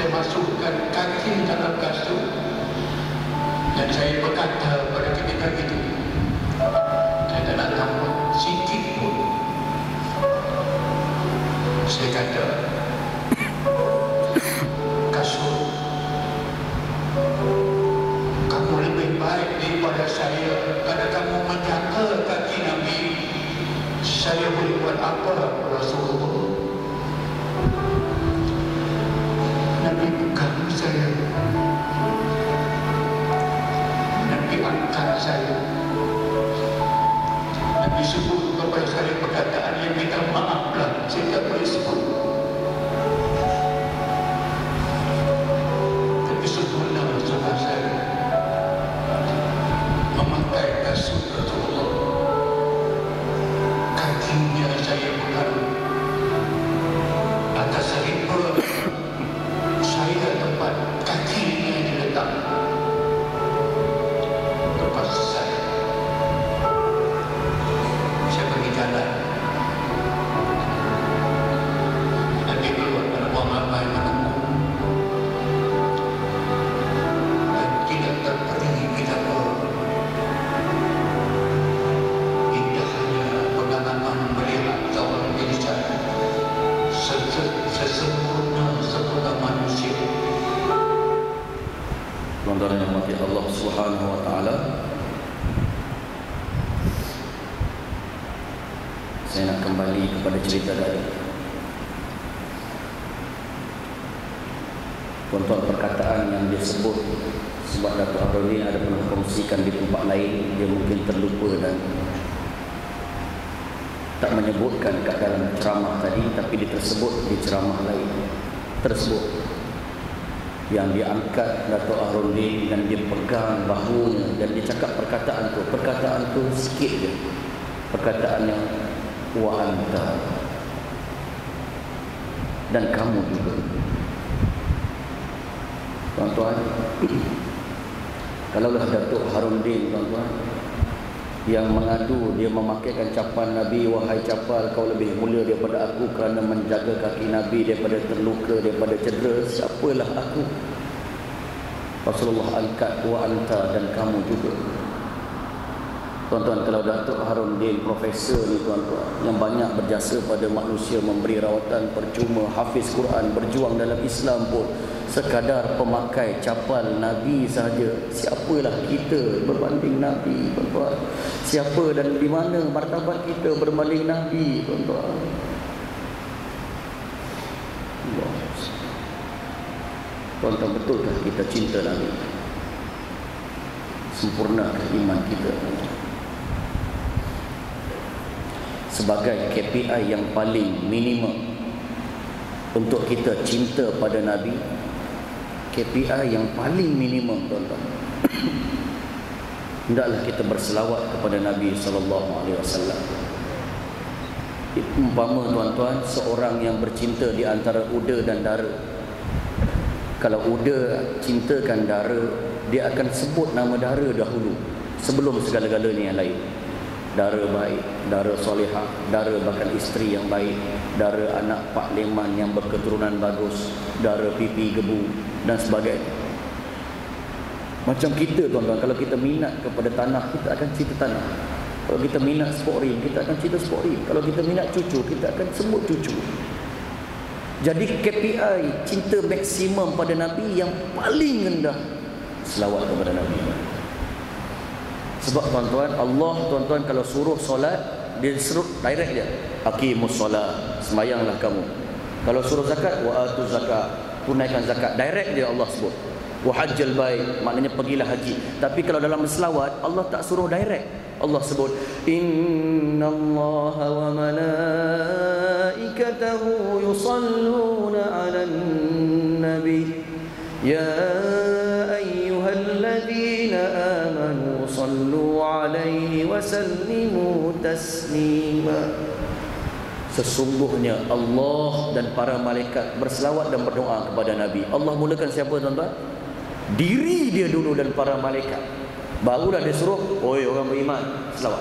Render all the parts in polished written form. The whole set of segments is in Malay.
saya masukkan kaki dalam kasut dan saya berkata pada ketika itu, saya tak nak tambah sikit pun. Saya kata, kasut, kamu lebih baik daripada saya kerana kamu menjaga kaki Nabi. Saya boleh buat apa Rasulullah? Nabi bukan saya, Nabi angkat saya. Nabi sebut kepada saya perkataan yang minta maaflah, saya tak boleh sebut. Tapi sempurna Rasulullah saya memakai kasut Rasulullah. Kakinya saya pegang atas selipar saya tempat kakinya diletak. Lepas saya pergi jalan. Nabi keluar dan orang ramai menunggu. Dan tidak terperi betapa indahnya pengalaman melihat seorang insan sesempurna manusia. Tuan-tuan yang dirahmati Allah Subhanahu wa taala, saya nak kembali kepada cerita tadi. Tuan-tuan, perkataan yang dia sebut sebab Datuk Harun ini ada pernah kongsikan di tempat lain, dia mungkin terlupa dan tak menyebutkan kat dalam ceramah tadi, tapi dia tersebut di ceramah lain tersebut yang diangkat Datuk Harun dan dia pegang bahunya dan dia cakap perkataan tu sikit je, perkataan yang wa anta dan kamu juga. Tuan-tuan, kalaulah Datuk Harun tuan-tuan yang mengadu, dia memakaikan capan Nabi, wahai capal, kau lebih mulia daripada aku kerana menjaga kaki Nabi daripada terluka, daripada cedera, siapalah aku? Rasulullah angkat wa anta dan kamu juga. Tuan-tuan, kalau Datuk Harun profesor ni tuan-tuan, yang banyak berjasa pada manusia, memberi rawatan percuma, hafiz Quran, berjuang dalam Islam pun sekadar pemakai capal Nabi sahaja, siapalah kita berbanding Nabi, tuan-tuan? Siapa dan di mana martabat kita berbanding Nabi, tuan-tuan? Tuan-tuan, betulkah kita cinta Nabi? Sempurnakah iman kita? Sebagai KPI yang paling minimum untuk kita cinta pada Nabi, KPI yang paling minimum, tuan-tuan, hendaklah kita berselawat kepada Nabi SAW. Umpama tuan-tuan, seorang yang bercinta di antara uda dan dara, kalau uda cintakan dara, dia akan sebut nama dara dahulu sebelum segala-galanya yang lain. Dara baik, dara solehah, dara bahkan isteri yang baik, dara anak Pak Leman yang berketurunan bagus, dara pipi gebu dan sebagainya. Macam kita, tuan-tuan, kalau kita minat kepada tanah, kita akan cinta tanah. Kalau kita minat sport rim, kita akan cinta sport rim. Kalau kita minat cucu, kita akan sebut cucu. Jadi KPI cinta maksimum pada Nabi yang paling rendah, selawat kepada Nabi. Sebab tuan-tuan, Allah, tuan-tuan, kalau suruh solat, dia suruh direct dia, aqimus solat, semayanglah kamu. Kalau suruh zakat, wa atu zakat, tunaikan zakat, direct dia Allah sebut. Wa hajjal bait, maknanya pergilah haji. Tapi kalau dalam selawat, Allah tak suruh direct. Allah sebut innallaha wa malaikatahu yusalluna 'alan nabi ya ayyuhalladzina amanu sallu 'alaihi wa sallimu taslima. Sesungguhnya Allah dan para malaikat berselawat dan berdoa kepada Nabi. Allah mulakan siapa, tuan-tuan? Diri dia dulu dan para malaikat. Barulah dia suruh, oi orang beriman, selawat.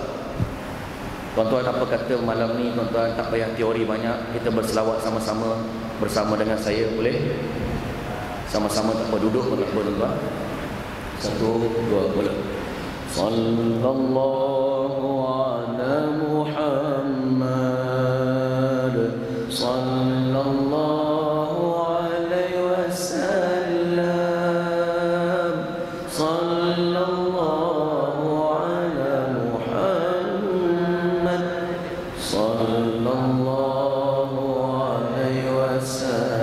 Tuan-tuan, apa kata malam ni, tuan-tuan, tak payah teori banyak, kita berselawat sama-sama bersama dengan saya, boleh? Sama-sama tak apa duduk pun tak apa tuan-tuan. 1, 2, boleh. Sallallahu ala Muhammad, sallallahu alaihi wasallam, sallallahu ala Muhammad, sallallahu alaihi wasallam.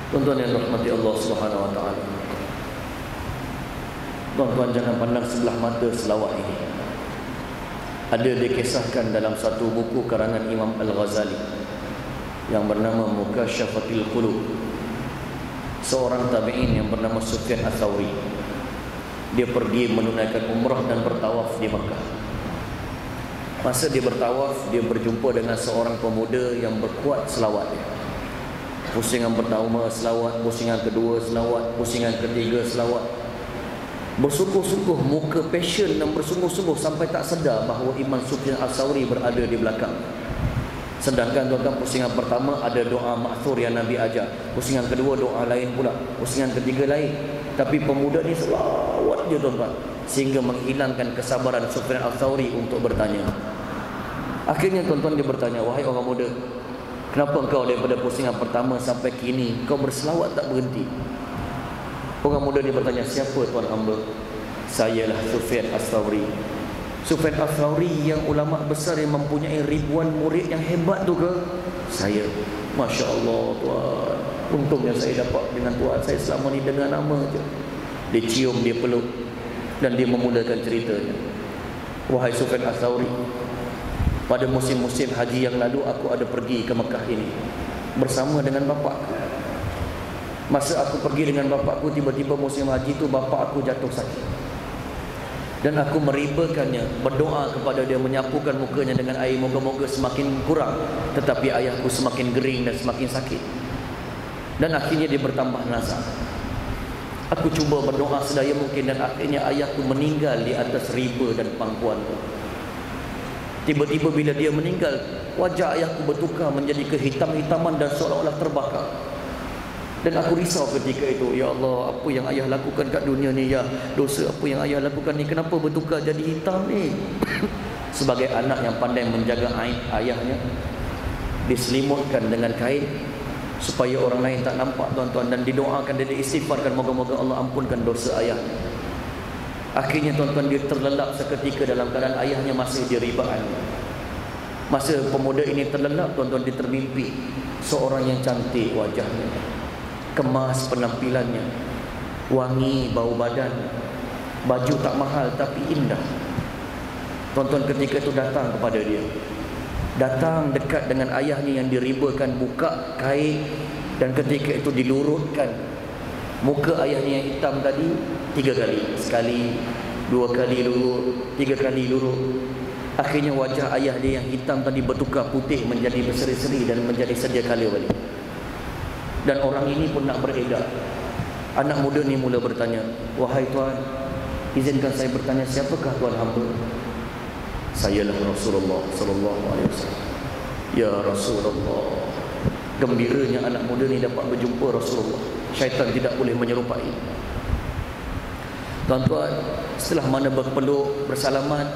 Tuan-tuan yang rahmati Allah Subhanahu wa taala. Tuan-tuan jangan pandang sebelah mata selawat ini. Ada dikisahkan dalam satu buku karangan Imam Al-Ghazali yang bernama Mukashafatil Qulub. Seorang tabi'in yang bernama Sufyan Ats-Tsauri. Dia pergi menunaikan umrah dan bertawaf di Makkah. Masa dia bertawaf, dia berjumpa dengan seorang pemuda yang berkuat selawat dia. Pusingan pertama selawat, pusingan kedua selawat, pusingan ketiga selawat. Bersungguh-sungguh, muka passion dan bersungguh-sungguh sampai tak sedar bahawa Imam Sufyan Ats-Tsauri berada di belakang. Sedangkan tuan-tuan, pusingan pertama ada doa ma'thur yang Nabi ajar, pusingan kedua doa lain pula, pusingan ketiga lain. Tapi pemuda ni selawat je tuan-tuan, sehingga menghilangkan kesabaran Sufyan Ats-Tsauri untuk bertanya. Akhirnya tuan-tuan dia bertanya, wahai orang muda, kenapa engkau daripada pusingan pertama sampai kini kau berselawat tak berhenti? Orang muda ni bertanya, siapa tuan hamba? Sayalah Sufyan Ats-Tsauri. Sufyan Ats-Tsauri yang ulama besar yang mempunyai ribuan murid yang hebat tu ke? Saya. Masya Allah tuan, untungnya saya dapat dengan tuan saya selama ni dengar nama je. Dia cium, dia peluk, dan dia memulakan ceritanya. Wahai Sufyan Ats-Tsauri, pada musim-musim haji yang lalu aku ada pergi ke Mekah ini bersama dengan bapakku. Masa aku pergi dengan bapakku, tiba-tiba musim haji tu bapak aku jatuh sakit. Dan aku meribakannya, berdoa kepada dia, menyapukan mukanya dengan air, moga-moga semakin kurang. Tetapi ayahku semakin gering dan semakin sakit. Dan akhirnya dia bertambah nazar. Aku cuba berdoa sedaya mungkin, dan akhirnya ayahku meninggal di atas riba dan pangkuanku. Tiba-tiba bila dia meninggal, wajah ayahku bertukar menjadi kehitam-hitaman dan seolah-olah terbakar. Dan aku risau ketika itu, ya Allah, apa yang ayah lakukan kat dunia ni, ya, dosa apa yang ayah lakukan ni, kenapa bertukar jadi hitam ni? Sebagai anak yang pandai menjaga aib ayahnya, diselimutkan dengan kain supaya orang lain tak nampak tuan-tuan, dan didoakan dan diistighfarkan, moga-moga Allah ampunkan dosa ayahnya. Akhirnya tuan-tuan, dia terlelap seketika dalam keadaan ayahnya masih di ribaan. Masa pemuda ini terlelap, tuan-tuan, dia termimpi seorang yang cantik wajahnya, kemas penampilannya, wangi bau badan, baju tak mahal tapi indah. Tuan-tuan ketika itu datang kepada dia, datang dekat dengan ayahnya yang diribakan, buka kain, dan ketika itu dilurutkan muka ayahnya yang hitam tadi 3 kali, sekali, 2 kali lurut, 3 kali lurut. Akhirnya wajah ayah dia yang hitam tadi bertukar putih menjadi berseri-seri dan menjadi sedia kala balik. Dan orang ini pun nak beredar. Anak muda ni mula bertanya, wahai tuan, izinkan saya bertanya, siapakah tuan hamba? Sayalah Rasulullah sallallahu alaihi wasallam. Ya Rasulullah. Gembiranya anak muda ni dapat berjumpa Rasulullah. Syaitan tidak boleh menyerupai. Tuan-tuan, setelah mana berpeluk, bersalaman,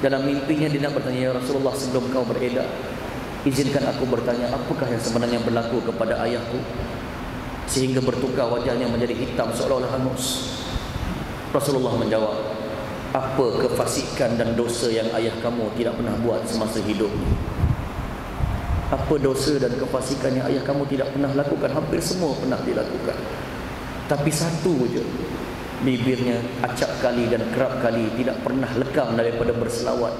dalam mimpinya dia nak bertanya, ya Rasulullah, sebelum kau beredar, izinkan aku bertanya, apakah yang sebenarnya berlaku kepada ayahku sehingga bertukar wajahnya menjadi hitam seolah-olah hangus? Rasulullah menjawab, apa kefasikan dan dosa yang ayah kamu tidak pernah buat semasa hidupnya? Apa dosa dan kefasikan yang ayah kamu tidak pernah lakukan? Hampir semua pernah dilakukan, tapi satu je, bibirnya acap kali dan kerap kali tidak pernah lekang daripada berselawat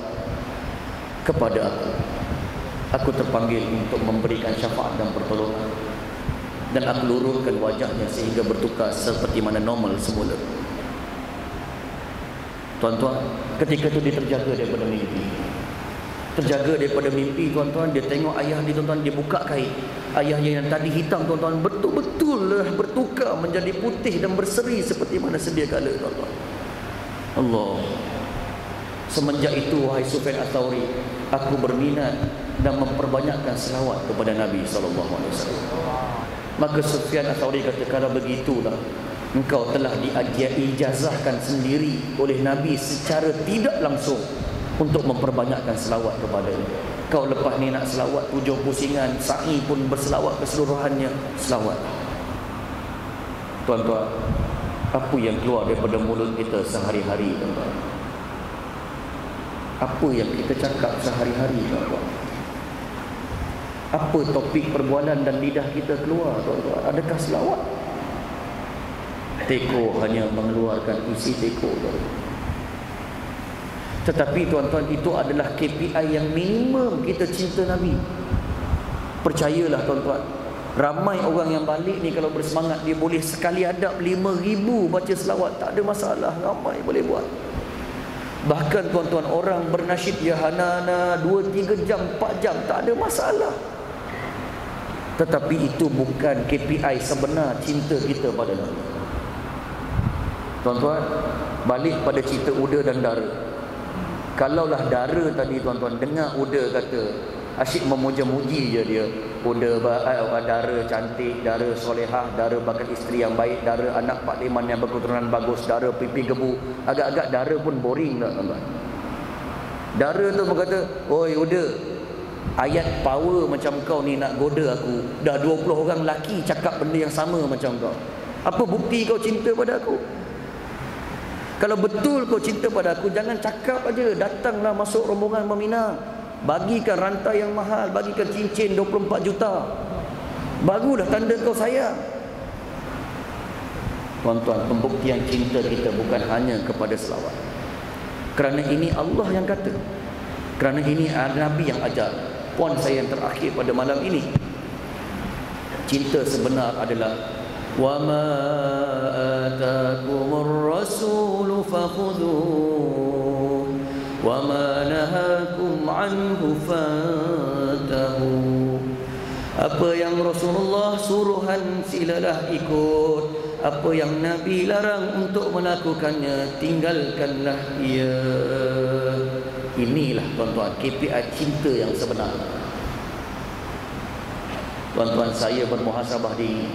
kepada aku. Aku terpanggil untuk memberikan syafaat dan pertolongan, dan aku luruskan wajahnya sehingga bertukar seperti mana normal semula. Tuan-tuan, ketika itu dia terjaga daripada mimpi. Terjaga daripada mimpi, tuan-tuan, dia tengok ayah dia, tuan-tuan, dia buka kain. Ayahnya yang tadi hitam, tuan-tuan, betul-betul bertukar menjadi putih dan berseri seperti mana sedia kala, tuan-tuan. Allah. Semenjak itu, wahai Sufyan Ats-Tsauri, aku berminat dan memperbanyakkan selawat kepada Nabi SAW. Maka Sufyan Ats-Tsauri kata, kalau begitulah, engkau telah diijazahkan sendiri oleh Nabi secara tidak langsung untuk memperbanyakkan selawat kepada-Nya. Kau lepas ni nak selawat 7 pusingan, sa'i pun berselawat keseluruhannya, selawat. Tuan-tuan, apa yang keluar daripada mulut kita sehari-hari, tuan-tuan? Apa yang kita cakap sehari-hari, tuan-tuan? Apa topik perbualan dan lidah kita keluar, tuan-tuan? Adakah selawat? Teko hanya mengeluarkan isi teko, tuan-tuan. Tetapi tuan-tuan, itu adalah KPI yang minimum kita cinta Nabi. Percayalah tuan-tuan, ramai orang yang balik ni kalau bersemangat, dia boleh sekali adab 5,000 baca selawat, tak ada masalah, ramai boleh buat. Bahkan tuan-tuan, orang bernasyid ya Hanana 2-3 jam, 4 jam, tak ada masalah. Tetapi itu bukan KPI sebenar cinta kita pada Nabi. Tuan-tuan, balik pada cerita Uda dan Dara. Kalaulah Dara tadi, tuan-tuan, dengar Uda kata, asyik memuja-muji je dia, Uda, Dara cantik, Dara solehah, Dara bakal isteri yang baik, Dara anak parlimen yang berketurunan bagus, Dara pipi gebu. Agak-agak Dara pun boring tak, tuan-tuan? Dara tu berkata, oi Uda, ayat power macam kau ni nak goda aku, dah 20 orang lelaki cakap benda yang sama macam kau. Apa bukti kau cinta pada aku? Kalau betul kau cinta pada aku, jangan cakap aja, datanglah masuk rombongan meminang. Bagikan rantai yang mahal, bagikan cincin 24 juta. Barulah tanda kau sayang. Tuan-tuan, pembuktian cinta kita bukan hanya kepada selawat. Kerana ini Allah yang kata. Kerana ini Nabi yang ajar. Poin saya yang terakhir pada malam ini, cinta sebenar adalah وَمَا آتَاكُمُ الرَّسُولُ فَخُذُوهُ وَمَا نَهَاكُمْ عَنْهُ فَانْتَهُوا. Apa yang Rasulullah suruhan silalah ikut, apa yang Nabi larang untuk melakukannya tinggalkanlah ia. Inilah tuan-tuan KPI cinta yang sebenar. Tuan-tuan, saya bermuhasabah diri.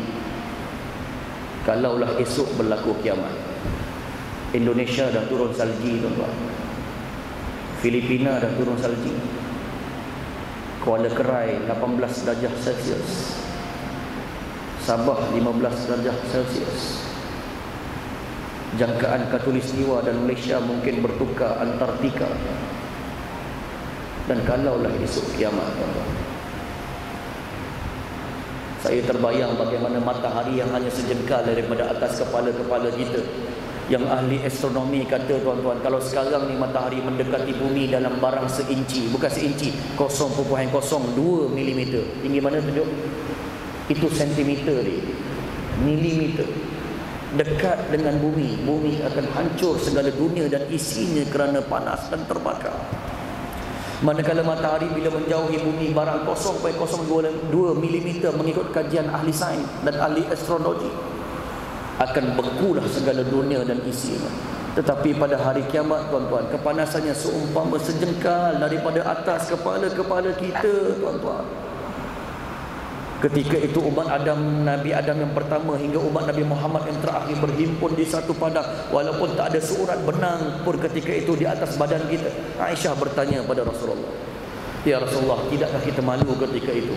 Kalaulah esok berlaku kiamat, Indonesia dah turun salji tuan-tuan, Filipina dah turun salji, Kuala Kerai 18 darjah Celsius, Sabah 15 darjah Celsius. Jangkaan Khatulistiwa dan Malaysia mungkin bertukar Antartika. Dan kalaulah esok kiamat tuan-tuan, saya terbayang bagaimana matahari yang hanya sejengkal daripada atas kepala-kepala kita. Yang ahli astronomi kata tuan-tuan, kalau sekarang ni matahari mendekati bumi dalam barang seinci, bukan seinci, 0.02 mm. Tinggi mana tunjuk? Itu sentimeter ni, milimeter. Dekat dengan bumi, bumi akan hancur segala dunia dan isinya kerana panas dan terbakar. Manakala matahari bila menjauhi bumi barang 0.02 mm mengikut kajian ahli sains dan ahli astrologi, akan bekulah segala dunia dan isinya. Tetapi pada hari kiamat tuan-tuan, kepanasannya seumpama sejengkal daripada atas kepala-kepala kita tuan-tuan. Ketika itu umat Adam, Nabi Adam yang pertama hingga umat Nabi Muhammad yang terakhir berhimpun di satu padang, walaupun tak ada seurat benang pun ketika itu di atas badan kita. Aisyah bertanya pada Rasulullah, "Ya Rasulullah, tidakkah kita malu ketika itu?"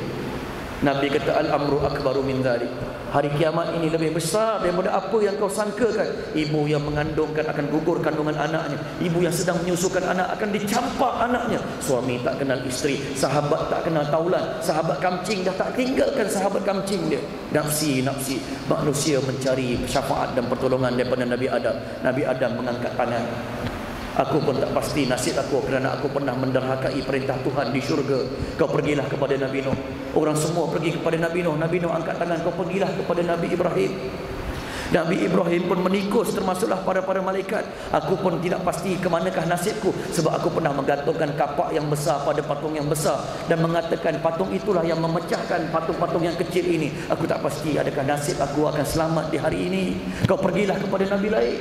Nabi kata, "Al-amru akbaru min dzalik." Hari kiamat ini lebih besar daripada apa yang kau sangkakan. Ibu yang mengandungkan akan gugur kandungan anaknya. Ibu yang sedang menyusukan anak akan dicampak anaknya. Suami tak kenal isteri, sahabat tak kenal taulan, sahabat kamcing dah tak tinggalkan sahabat kamcing dia. Nafsi manusia mencari syafaat dan pertolongan daripada Nabi Adam. Nabi Adam mengangkat tangan. Aku pun tak pasti nasib aku kerana aku pernah menderhakai perintah Tuhan di syurga. Kau pergilah kepada Nabi Nuh. Orang semua pergi kepada Nabi Nuh. Nabi Nuh angkat tangan, kau pergilah kepada Nabi Ibrahim. Nabi Ibrahim pun menikus, termasuklah para malaikat. Aku pun tidak pasti ke manakah nasibku, sebab aku pernah menggantungkan kapak yang besar pada patung yang besar dan mengatakan patung itulah yang memecahkan patung-patung yang kecil ini. Aku tak pasti adakah nasib aku akan selamat di hari ini. Kau pergilah kepada Nabi lain.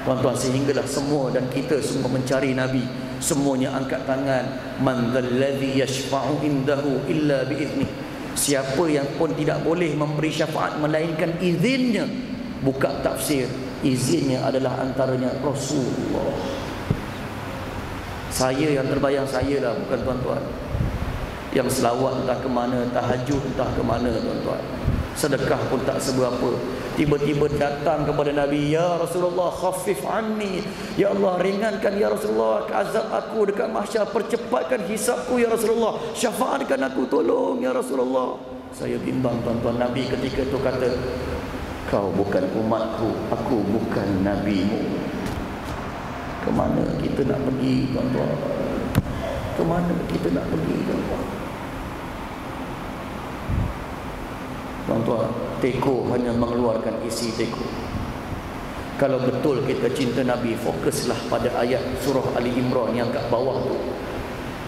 Tuan-tuan, sehinggalah semua dan kita semua mencari Nabi, semuanya angkat tangan. Man dzalladzi yashfa'u indahu illa biiznih. Siapa yang pun tidak boleh memberi syafaat melainkan izinnya. Buka tafsir, izinnya adalah antaranya Rasulullah. Saya yang terbayang saya lah, bukan tuan-tuan. Yang selawat entah ke mana, tahajud entah ke mana tuan-tuan, sedekah pun tak seberapa. Tiba-tiba datang kepada Nabi, "Ya Rasulullah, khaffif anni." Ya Allah, ringankan ya Rasulullah azab aku dekat mahsyar, percepatkan hisabku ya Rasulullah, syafaatkan aku, tolong ya Rasulullah. Saya bimbang tuan-tuan. Nabi ketika itu kata, "Kau bukan umatku, aku bukan nabimu." Ke mana kita nak pergi tuan-tuan? Ke mana kita nak pergi tuan-tuan? Tuan-tuan, teko hanya mengeluarkan isi teko. Kalau betul kita cinta Nabi, fokuslah pada ayat surah Ali Imran yang kat bawah tu.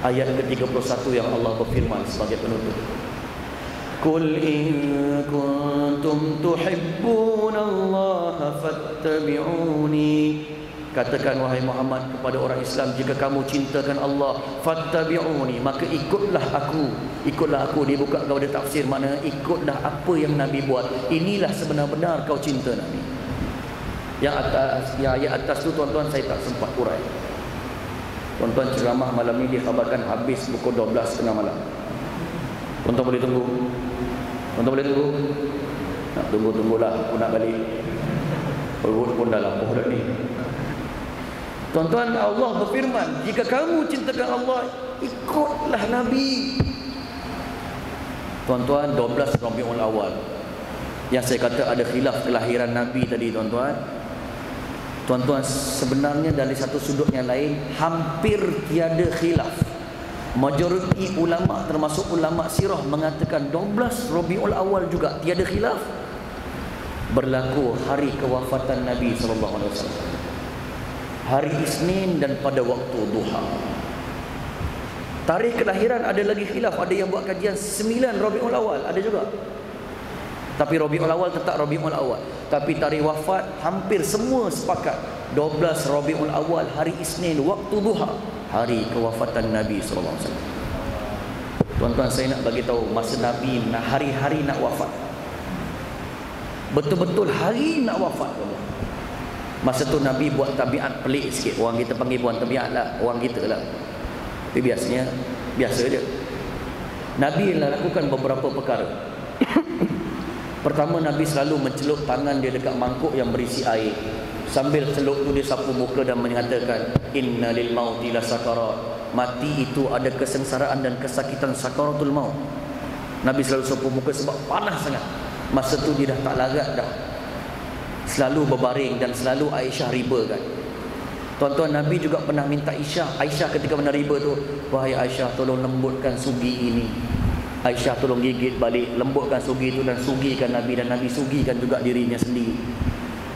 Ayat ke-31 yang Allah berfirman sebagai penutup. Qul in kuntum tuhibbunallaha fattabi'uni. Katakan wahai Muhammad kepada orang Islam, jika kamu cintakan Allah, fattabi'uni, maka ikutlah aku. Ikutlah aku. Dia buka kepada tafsir, maknanya ikutlah apa yang Nabi buat. Inilah sebenar-benar kau cinta Nabi. Yang atas, yang ayat atas tu tuan-tuan saya tak sempat urai. Tuan-tuan, ceramah malam ni dikhabarkan habis pukul 12.30 malam. Tuan-tuan boleh tunggu? Tuan-tuan boleh tunggu? Nak tunggu-tunggulah, aku nak balik. Perut pun dah lapar dah ni. Tuan-tuan, Allah berfirman, jika kamu cintakan Allah, ikutlah Nabi. Tuan-tuan, 12 Rabiul Awal yang saya kata ada khilaf kelahiran Nabi tadi, tuan-tuan. Tuan-tuan, sebenarnya dari satu sudut yang lain hampir tiada khilaf. Majoriti ulama termasuk ulama sirah mengatakan 12 Rabiul Awal juga tiada khilaf. Berlaku hari kewafatan Nabi SAW, hari Isnin dan pada waktu duha. Tarikh kelahiran ada lagi khilaf. Ada yang buat kajian 9 Rabiul Awal, ada juga. Tapi Rabiul Awal tetap Rabiul Awal. Tapi tarikh wafat hampir semua sepakat 12 Rabiul Awal, hari Isnin, waktu duha, hari kewafatan Nabi SAW. Tuan-tuan, saya nak bagi tahu masa Nabi hari-hari nak wafat. Betul-betul hari nak wafat. Masa tu Nabi buat tabiat pelik sikit. Orang kita panggil buat tabiat lah, orang kita lah. Tapi biasa je. Nabi lakukan beberapa perkara. Pertama, Nabi selalu mencelup tangan dia dekat mangkuk yang berisi air. Sambil celup tu dia sapu muka dan mengatakan, inna lil mauti la sakarat. Mati itu ada kesengsaraan dan kesakitan, sakaratul maut. Nabi selalu sapu muka sebab panas sangat. Masa tu dia dah tak larat dah. Selalu berbaring dan selalu Aisyah riba kan. Tuan-tuan, Nabi juga pernah minta Aisyah ketika mana riba tu, wahai Aisyah, tolong lembutkan sugi ini. Aisyah tolong gigit balik, lembutkan sugi itu dan sugikan Nabi, dan Nabi sugikan juga dirinya sendiri.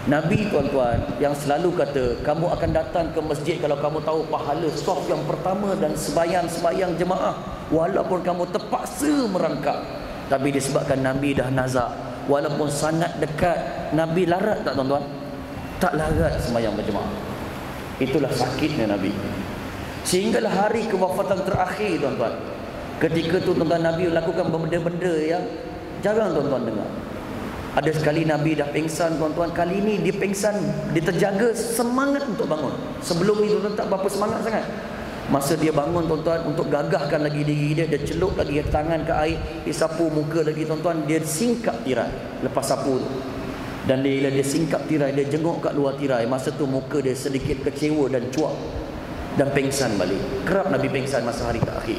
Nabi, tuan-tuan, yang selalu kata, kamu akan datang ke masjid kalau kamu tahu pahala saf yang pertama dan sembayang jemaah, walaupun kamu terpaksa merangkak. Tapi disebabkan Nabi dah nazar, walaupun sangat dekat, Nabi larat tak, tuan-tuan? Tak larat sembahyang berjemaah. Itulah sakitnya Nabi. Sehinggalah hari kewafatan terakhir, tuan-tuan, ketika tu tuan-tuan, Nabi lakukan benda-benda yang jarang tuan-tuan dengar. Ada sekali Nabi dah pengsan, tuan-tuan. Kali ini dia pengsan, dia terjaga semangat untuk bangun. Sebelum itu tuan-tuan tak berapa semangat sangat. Masa dia bangun, tuan-tuan, untuk gagahkan lagi diri dia, dia celup lagi tangan ke air, dia sapu muka lagi, tuan-tuan. Dia singkap tirai lepas sapu tu. Dan dia singkap tirai, dia jenguk kat luar tirai. Masa tu muka dia sedikit kecewa dan cuak dan pengsan balik. Kerap Nabi pengsan masa hari terakhir.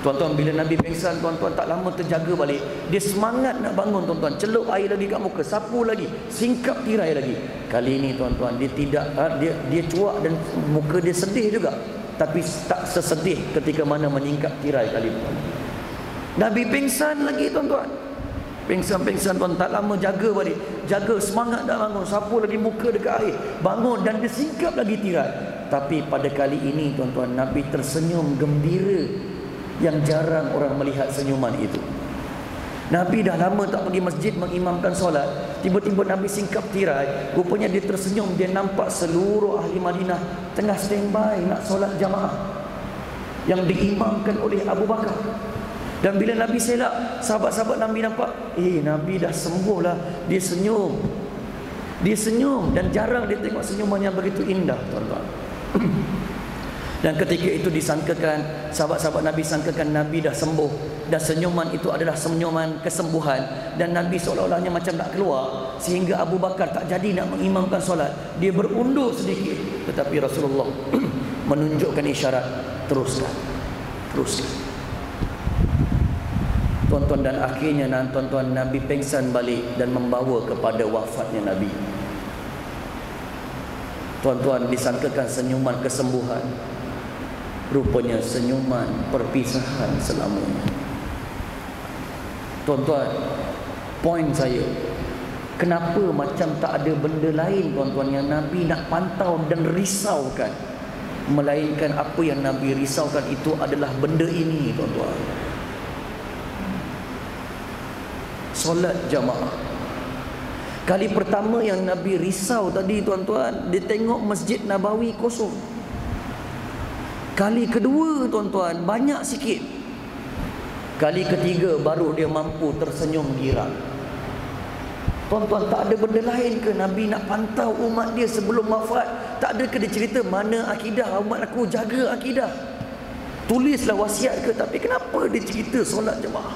Tuan-tuan, bila Nabi pengsan, tuan-tuan, tak lama terjaga balik. Dia semangat nak bangun, tuan-tuan. Celup air lagi kat muka, sapu lagi, singkap tirai lagi. Kali ini, tuan-tuan, dia tidak, dia cuak dan muka dia sedih juga. Tapi tak sesedih ketika mana menyingkap tirai kali ini. Nabi pengsan lagi, tuan-tuan. Pengsan, tuan, tak lama jaga balik. Jaga semangat dah bangun, sapu lagi muka dekat air, bangun dan dia singkap lagi tirai. Tapi pada kali ini, tuan-tuan, Nabi tersenyum gembira yang jarang orang melihat senyuman itu. Nabi dah lama tak pergi masjid mengimamkan solat. Tiba-tiba Nabi singkap tirai. Rupanya dia tersenyum. Dia nampak seluruh ahli Madinah tengah standby nak solat jamaah yang diimamkan oleh Abu Bakar. Dan bila Nabi selak, sahabat-sahabat Nabi nampak, Nabi dah sembuh lah. Dia senyum. Dia senyum. Dan jarang dia tengok senyuman yang begitu indah, tuan-tuan. Dan ketika itu disangkakan, sahabat-sahabat Nabi sangkakan Nabi dah sembuh, dan senyuman itu adalah senyuman kesembuhan, dan Nabi seolah-olahnya macam nak keluar, sehingga Abu Bakar tak jadi nak mengimamkan solat. Dia berundur sedikit, tetapi Rasulullah menunjukkan isyarat, teruskan. Tuan-tuan, dan akhirnya tuan-tuan, Nabi pengsan balik dan membawa kepada wafatnya Nabi. Tuan-tuan, disangkakan senyuman kesembuhan, rupanya senyuman perpisahan selamanya. Tuan-tuan, poin saya, kenapa macam tak ada benda lain, tuan-tuan, yang Nabi nak pantau dan risaukan, melainkan apa yang Nabi risaukan itu adalah benda ini, tuan-tuan. Solat jamaah. Kali pertama yang Nabi risau tadi, tuan-tuan, dia tengok Masjid Nabawi kosong. Kali kedua, tuan-tuan, banyak sikit. Kali ketiga baru dia mampu tersenyum girang. Tuan-tuan, tak ada benda lain ke Nabi nak pantau umat dia sebelum wafat? Tak ada ke dia cerita, mana akidah umat aku, jaga akidah, tulislah wasiat ke? Tapi kenapa dia cerita solat jemaah?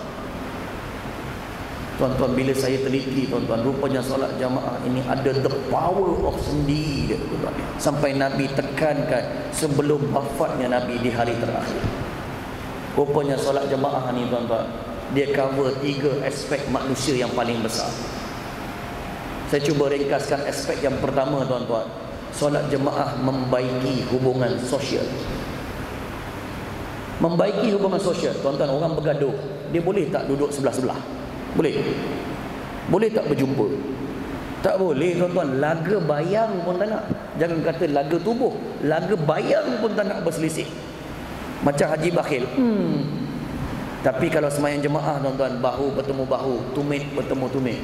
Tuan-tuan, bila saya teliti, tuan-tuan, rupanya solat jamaah ini ada the power of sendi dia, tuan-tuan. Sampai Nabi tekankan sebelum wafatnya Nabi di hari terakhir. Rupanya solat jamaah ni, tuan-tuan, dia cover 3 aspek manusia yang paling besar. Saya cuba ringkaskan aspek yang pertama, tuan-tuan. Solat jemaah membaiki hubungan sosial. Membaiki hubungan sosial. Tuan-tuan, orang bergaduh, dia boleh tak duduk sebelah-sebelah? Boleh? Boleh tak berjumpa? Tak boleh, tuan-tuan. Laga bayang pun tak nak. Jangan kata laga tubuh, laga bayang pun tak nak berselisih. Macam haji bakhil. Tapi kalau sembahyang jemaah, tuan-tuan, bahu bertemu bahu, tumit bertemu tumit.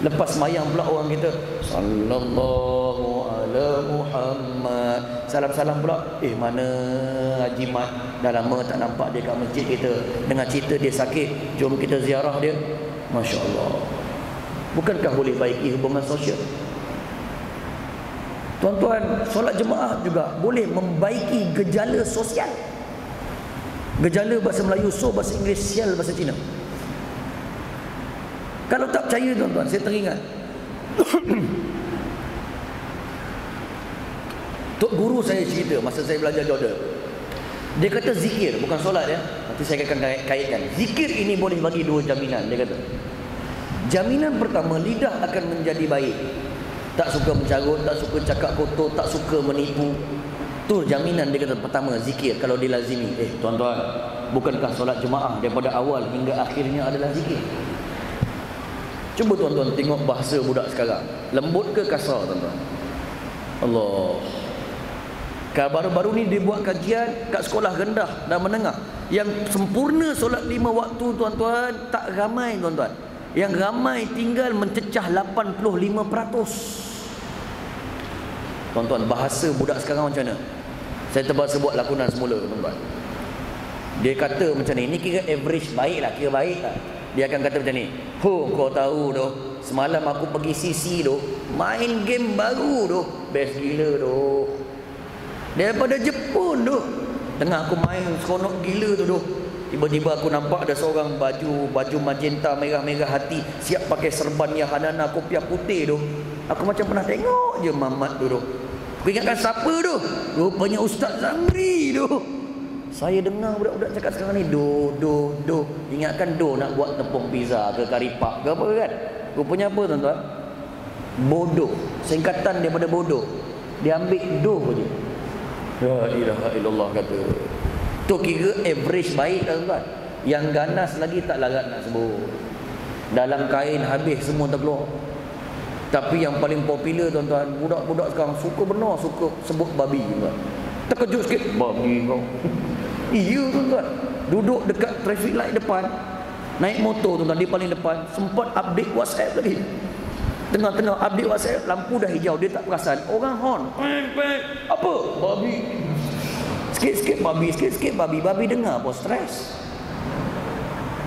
Lepas sembahyang pula orang kita sallallahu ala Muhammad, salam-salam pula. Mana Haji Mat, dah lama tak nampak dia kat masjid kita. Dengar cerita dia sakit, jom kita ziarah dia. Masya Allah. Bukankah boleh baiki hubungan sosial? Tuan-tuan, solat jemaah juga boleh membaiki gejala sosial. Gejala bahasa Melayu, so bahasa Inggeris, sial bahasa Cina. Kalau tak percaya, tuan-tuan, saya teringat Tok guru saya cerita masa saya belajar Jordan. Dia kata zikir, bukan solat ya. Nanti saya akan kaitkan. Zikir ini boleh bagi 2 jaminan. Dia kata, jaminan pertama, lidah akan menjadi baik. Tak suka mencarut, tak suka cakap kotor, tak suka menipu. Tu jaminan dia kata pertama, zikir kalau dilazimi. Tuan-tuan, bukankah solat jemaah daripada awal hingga akhirnya adalah zikir? Cuba tuan-tuan tengok bahasa budak sekarang. Lembut ke kasar, tuan-tuan? Allah. Baru-baru ni dia buat kajian kat sekolah rendah dan menengah. Yang sempurna solat 5 waktu, tuan-tuan, tak ramai, tuan-tuan. Yang ramai tinggal mencecah 85%. Tuan-tuan, bahasa budak sekarang macam mana? Saya terpaksa buat lakonan semula, tuan-tuan. Dia kata macam ni, kira average baik lah, kira baik lah. Dia akan kata macam ni, kau tahu doh, semalam aku pergi CC doh, main game baru doh, best gila doh, daripada Jepun doh. Tengah aku main seronok gila tu doh, tiba-tiba aku nampak ada seorang baju magenta merah-merah hati, siap pakai serban Yahanana kopiah putih doh. Aku macam pernah tengok je Mamat tu doh. Aku ingatkan siapa doh? Rupanya Ustaz Zamri doh. Saya dengar budak-budak cakap sekarang ni do. Ingatkan do nak buat tepung pizza ke karipak ke apa kan? Rupanya apa, tuan-tuan? Bodoh. Singkatan daripada bodoh. Dia ambil do je. La ilaha illallah kata. Tu kira average baik, tuan-tuan. Yang ganas lagi tak larat nak sebut. Dalam kain habis semua terkeluar. Tapi yang paling popular, tuan-tuan, budak-budak sekarang suka benar, suka sebut babi, tuan-tuan. Terkejut sikit, babi kau. Iya, tuan-tuan. Duduk dekat traffic light depan, naik motor, tuan-tuan, di paling depan, sempat update WhatsApp lagi. Tengah-tengah update WhatsApp, lampu dah hijau, dia tak perasan. Orang horn, apa? Babi. Sikit-sikit babi, sikit-sikit babi. Babi dengar pun stres.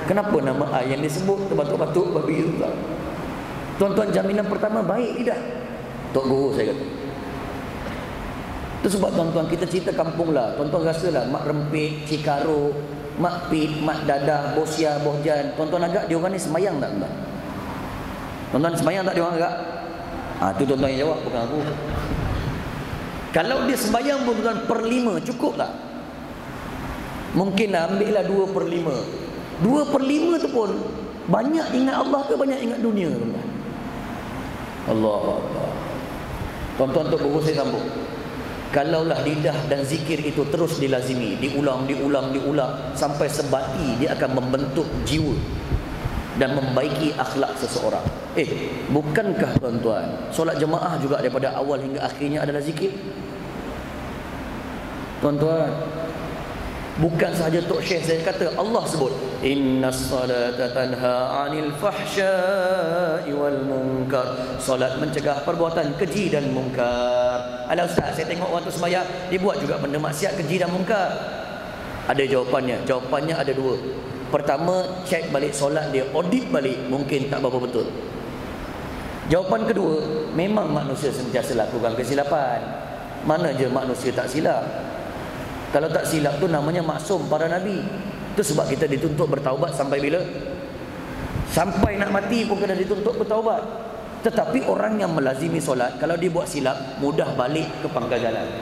Kenapa nama yang disebut terbatuk-batuk babi, tuan-tuan? Tuan-tuan, jaminan pertama baik tidak? Tok guru saya kata. Itu sebab, tuan-tuan, kita cerita kampung lah. Tuan-tuan rasalah Mak Rempit, Cikaro, Mak Pit, Mak Dadah, Bosia, Bohjan. Tuan-tuan agak dia orang ni semayang tak, tuan-tuan? Tuan-tuan semayang tak dia orang agak? Itu tuan-tuan yang jawab, bukan aku. Kalau dia sembayang pun, tuan-tuan, per 5 cukup tak? Mungkin lah ambillah 2/5. 2/5 tu pun banyak ingat Allah ke banyak ingat dunia, tuan-tuan? Allah Allah. Tuan-tuan, tu guru saya sambung. Kalaulah lidah dan zikir itu terus dilazimi, diulang sampai sebati, dia akan membentuk jiwa dan membaiki akhlak seseorang. Bukankah, tuan-tuan, solat jemaah juga daripada awal hingga akhirnya adalah zikir? Tuan-tuan, bukan sahaja Tok Syekh saya kata, Allah sebut innas salata tanha 'anil fahsya'i wal munkar. Solat mencegah perbuatan keji dan mungkar. Alah ustaz, saya tengok orang tu sembahyang, dia buat juga benda maksiat, keji dan mungkar. Ada jawapannya. Jawapannya ada 2. Pertama, cek balik solat dia, audit balik, mungkin tak berapa betul. Jawapan kedua, memang manusia sentiasa lakukan kesilapan. Mana je manusia tak silap? Kalau tak silap tu namanya maksum para nabi. Itu sebab kita dituntut bertaubat sampai bila? Sampai nak mati pun kena dituntut bertaubat. Tetapi orang yang melazimi solat, kalau dia buat silap, mudah balik ke pangkal jalan.